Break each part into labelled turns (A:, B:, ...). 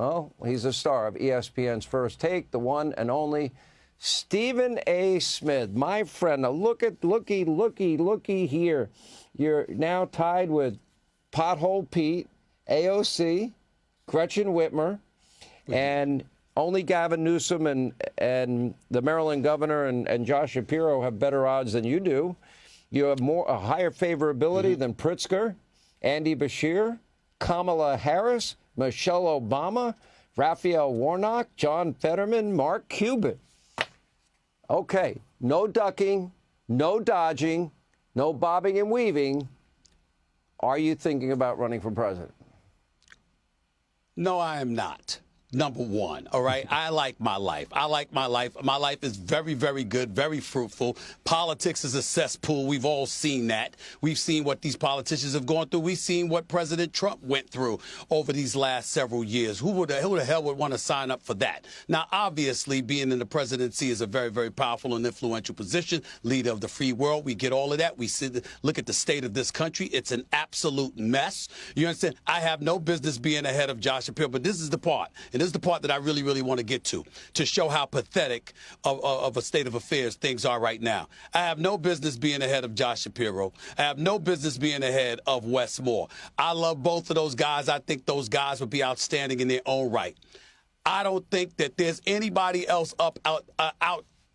A: Well, he's a star of ESPN's First Take, the one and only Stephen A. Smith, my friend. Now looky here. You're now tied with Pothole Pete, AOC, Gretchen Whitmer, and only Gavin Newsom and the Maryland governor and Josh Shapiro have better odds than you do. You have a higher favorability than Pritzker, Andy Beshear, Kamala Harris, Michelle Obama, Raphael Warnock, John Fetterman, Mark Cuban. Okay, no ducking, no dodging, no bobbing and weaving. Are you thinking about running for president?
B: No, I am not. Number one, all right? I like my life. I like my life. My life is very, very good, very fruitful. Politics is a cesspool. We've all seen that. We've seen what these politicians have gone through. We've seen what President Trump went through over these last several years. Who the hell would want to sign up for that? Now, obviously, being in the presidency is a very, very powerful and influential position, leader of the free world. We get all of that. We look at the state of this country. It's an absolute mess. You understand? I have no business being ahead of Josh Shapiro, but this is the part. And this is the part that I really, really want to get to show how pathetic of a state of affairs things are right now. I have no business being ahead of Josh Shapiro. I have no business being ahead of Wes Moore. I love both of those guys. I think those guys would be outstanding in their own right. I don't think that there's anybody else out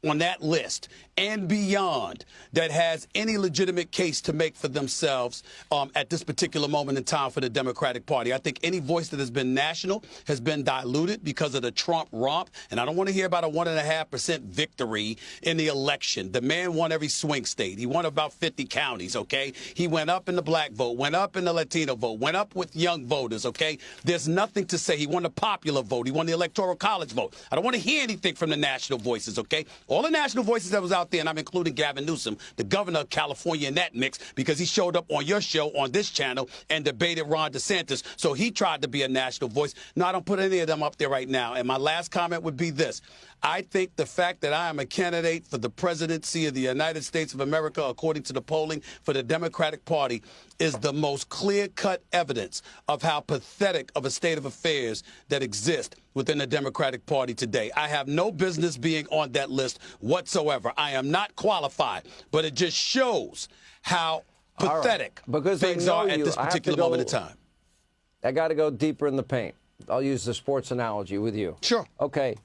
B: on that list and beyond that has any legitimate case to make for themselves at this particular moment in time for the Democratic Party. I think any voice that has been national has been diluted because of the Trump romp, and I don't want to hear about a 1.5% victory in the election. The man won every swing state. He won about 50 counties, okay? He went up in the black vote, went up in the Latino vote, went up with young voters, okay? There's nothing to say. He won the popular vote. He won the Electoral College vote. I don't want to hear anything from the national voices, okay? All the national voices that was out there, and I'm including Gavin Newsom, the governor of California, in that mix, because he showed up on your show on this channel and debated Ron DeSantis, so he tried to be a national voice. No, I don't put any of them up there right now. And my last comment would be this. I think the fact that I am a candidate for the presidency of the United States of America, according to the polling for the Democratic Party, is the most clear-cut evidence of how pathetic of a state of affairs that exists within the Democratic Party today. I have no business being on that list whatsoever. I am not qualified, but it just shows how pathetic things are at this particular moment in time.
A: I got to go deeper in the paint. I'll use the sports analogy with you.
B: Sure.
A: Okay.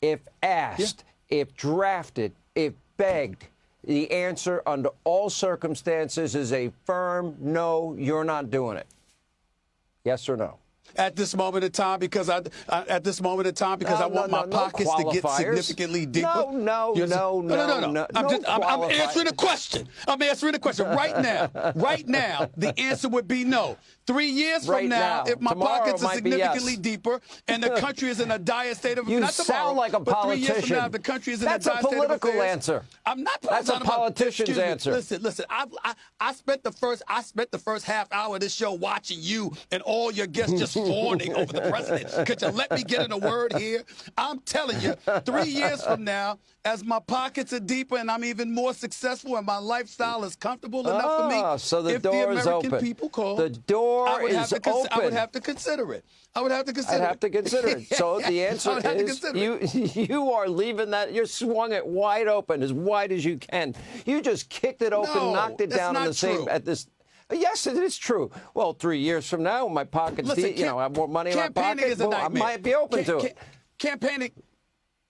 A: If asked, if drafted, if begged, the answer under all circumstances is a firm no, you're not doing it. Yes or no?
B: At this moment in time, because I want my pockets to get significantly deeper.
A: No.
B: I'm answering the question. I'm answering the question right now. Right now, the answer would be no. 3 years from now, if my pockets are significantly deeper and the country is in a dire state of
A: you
B: not tomorrow,
A: sound like a
B: but
A: politician.
B: 3 years from now, if the country is in a dire state of affairs.
A: That's a political answer.
B: I'm not.
A: That's a politician's answer.
B: Listen. I spent the first half hour of this show watching you and all your guests just fawning over the president. Could you let me get in a word here? I'm telling you, 3 years from now, as my pockets are deeper and I'm even more successful and my lifestyle is comfortable enough for me,
A: so the
B: if
A: door
B: the
A: is
B: American
A: open.
B: people call,
A: the door is open.
B: I would have to consider it. I'd have to consider it.
A: So the answer is you are leaving that. You're swung it wide open, as wide as you can. You just kicked it open, knocked it down on the same at this. Yes, it is true. Well, 3 years from now, when my pocket's I have more money in my pocket, I might be open to it.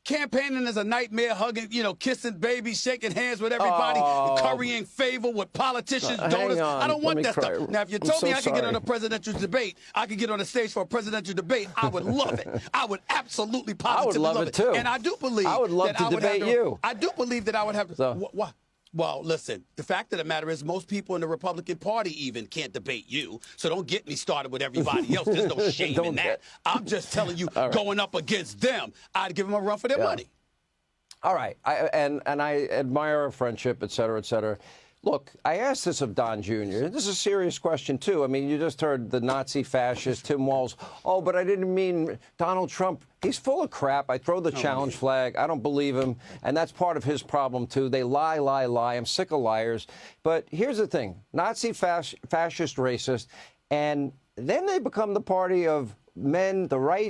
B: Campaigning is a nightmare, hugging, kissing babies, shaking hands with everybody, currying favor with politicians, donors. I don't want that stuff. Now, if you told me I could get on a presidential debate, I could get on a stage for a presidential debate, I would love it. I would absolutely positively
A: love it, too.
B: And I do believe
A: I would love to debate you.
B: I do believe that I would have to. What? Well, listen, the fact of the matter is most people in the Republican Party even can't debate you. So don't get me started with everybody else. There's no shame in that. I'm just telling you, going up against them, I'd give them a run for their money.
A: All right. And I admire our friendship, et cetera, et cetera. Look, I asked this of Don Jr. This is a serious question, too. I mean, you just heard the Nazi fascist, Tim Walz. Oh, but I didn't mean Donald Trump. He's full of crap. I throw the challenge flag. I don't believe him. And that's part of his problem, too. They lie. I'm sick of liars. But here's the thing. Nazi, fascist, racist. And then they become the party of men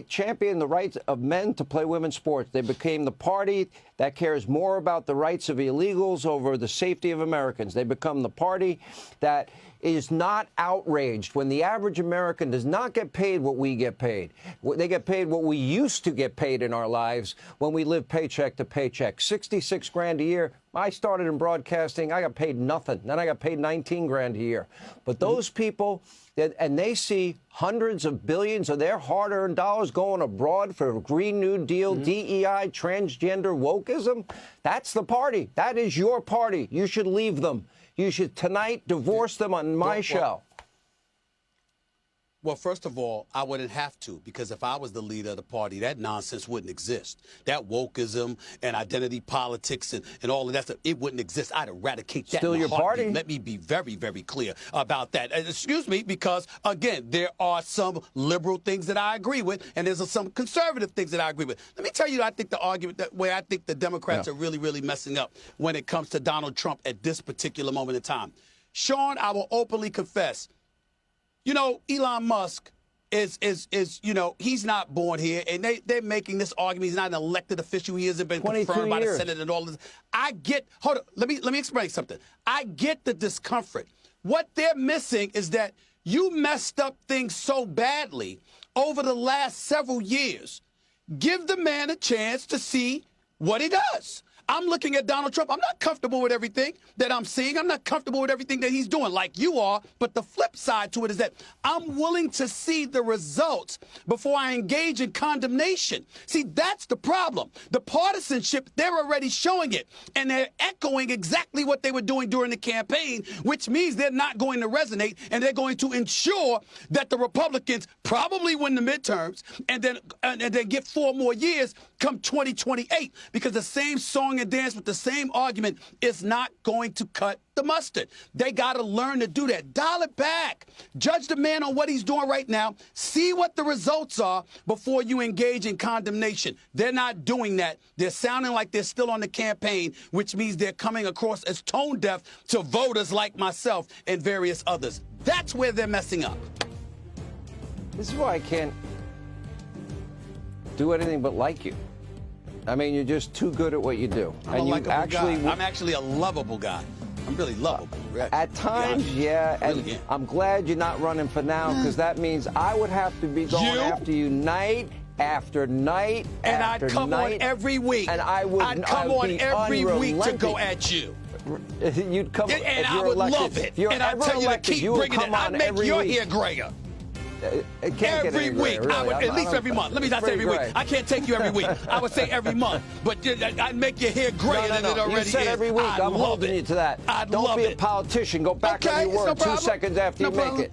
A: championed the rights of men to play women's sports. They became the party that cares more about the rights of illegals over the safety of Americans. They become the party that is not outraged when the average American does not get paid what we get paid. They get paid what we used to get paid in our lives when we lived paycheck to paycheck. 66 grand a year. I started in broadcasting. I got paid nothing. Then I got paid 19 grand a year. But those people, and they see hundreds of billions of their hard-earned dollars going abroad for Green New Deal, DEI, transgender wokeism. That's the party. That is your party. You should leave them. You should tonight divorce them on my show.
B: Well, first of all, I wouldn't have to, because if I was the leader of the party, that nonsense wouldn't exist. That wokeism and identity politics and all of that stuff, it wouldn't exist. I'd eradicate that.
A: Still
B: in a
A: your
B: heartbeat.
A: party.
B: Let me be very, very clear about that. And excuse me, because, again, there are some liberal things that I agree with, and there's some conservative things that I agree with. Let me tell you, I think the argument where I think the Democrats are really, really messing up when it comes to Donald Trump at this particular moment in time. Sean, I will openly confess, you know, Elon Musk is he's not born here, and they're making this argument. He's not an elected official. He hasn't been confirmed by the Senate and all this. Hold on, let me explain something. I get the discomfort. What they're missing is that you messed up things so badly over the last several years. Give the man a chance to see what he does. I'm looking at Donald Trump. I'm not comfortable with everything that I'm seeing. I'm not comfortable with everything that he's doing like you are. But the flip side to it is that I'm willing to see the results before I engage in condemnation. See, that's the problem. The partisanship, they're already showing it. And they're echoing exactly what they were doing during the campaign, which means they're not going to resonate, and they're going to ensure that the Republicans probably win the midterms and then get 4 more years come 2028, because the same song and dance with the same argument is not going to cut the mustard. They got to learn to do that. Dial it back. Judge the man on what he's doing right now. See what the results are before you engage in condemnation. They're not doing that. They're sounding like they're still on the campaign, which means they're coming across as tone deaf to voters like myself and various others. That's where they're messing up.
A: This is why I can't do anything but like you. I mean, you're just too good at what you do.
B: I'm actually a lovable guy. I'm really lovable.
A: At times, yeah. And really, I'm glad you're not running for now, because that means I would have to be going after you night after night
B: and
A: after
B: I'd come
A: night,
B: on every week.
A: And I'd
B: come on every week to go at you.
A: You'd come,
B: and I would love it. And I'd tell you to keep bringing it. I'd make your hair grayer. Every week, really. I would, at least every month. Let me not say every week. I can't take you every week. I would say every month. But I'd make your hair grayer than it already is.
A: You said every week. I'm holding you to that. Don't be a politician. Go back on your word 2 seconds after you make it.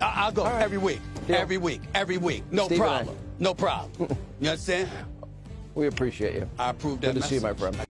B: I'll go every week. Every week. Every week. No problem. No problem. You understand?
A: We appreciate you.
B: I approve that.
A: Good to see you, my friend.